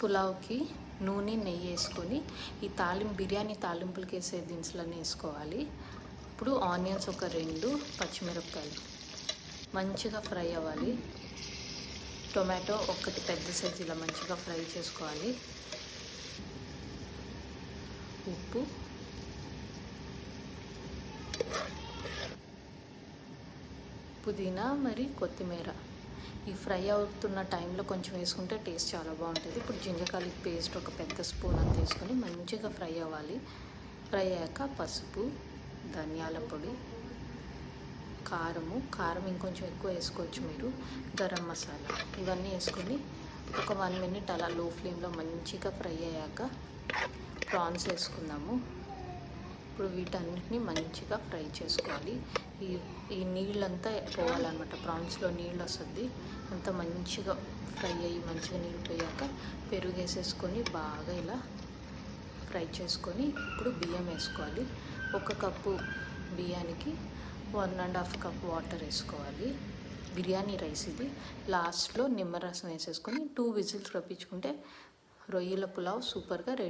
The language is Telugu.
పులావ్కి నూనె నెయ్యి వేసుకొని ఈ బిర్యానీ తాలింపులకి వేసే దినుసులన్నీ వేసుకోవాలి. ఇప్పుడు ఆనియన్స్ ఒక 2 పచ్చిమిరపకాయలు మంచిగా ఫ్రై అవ్వాలి. టొమాటో ఒకటి పెద్ద సైజు ఇలా మంచిగా ఫ్రై చేసుకోవాలి. ఉప్పు, పుదీనా మరి కొత్తిమీర ఈ ఫ్రై అవుతున్న టైంలో కొంచెం వేసుకుంటే టేస్ట్ చాలా బాగుంటుంది. ఇప్పుడు జింజర్ గార్లిక్ పేస్ట్ ఒక పెద్ద స్పూన్ అంత వేసుకొని మంచిగా ఫ్రై అవ్వాలి. ఫ్రై అయ్యాక పసుపు, ధనియాల పొడి, కారం ఇంకొంచెం ఎక్కువ వేసుకోవచ్చు మీరు, గరం మసాలా ఇవన్నీ వేసుకొని ఒక 1 మినిట్ అలా లో ఫ్లేమ్లో మంచిగా ఫ్రై అయ్యాక ప్రాన్స్ వేసుకుందాము. ఇప్పుడు వీటన్నిటిని మంచిగా ఫ్రై చేసుకోవాలి. ఈ నీళ్ళంతా పోవాలన్నమాట. ప్రాన్స్లో నీళ్ళు వస్తుంది. అంతా మంచిగా ఫ్రై అయ్యి మంచిగా నీళ్ళు పోయాక పెరుగు వేసేసుకొని బాగా ఇలా ఫ్రై చేసుకొని ఇప్పుడు బియ్యం వేసుకోవాలి. 1 కప్పు బియ్యానికి 1.5 కప్ వాటర్ వేసుకోవాలి. బిర్యానీ రైస్ ఇది. లాస్ట్లో నిమ్మరసం వేసేసుకొని 2 విజిల్స్ రప్పించుకుంటే రొయ్యల పులావ్ సూపర్గా రెడీ.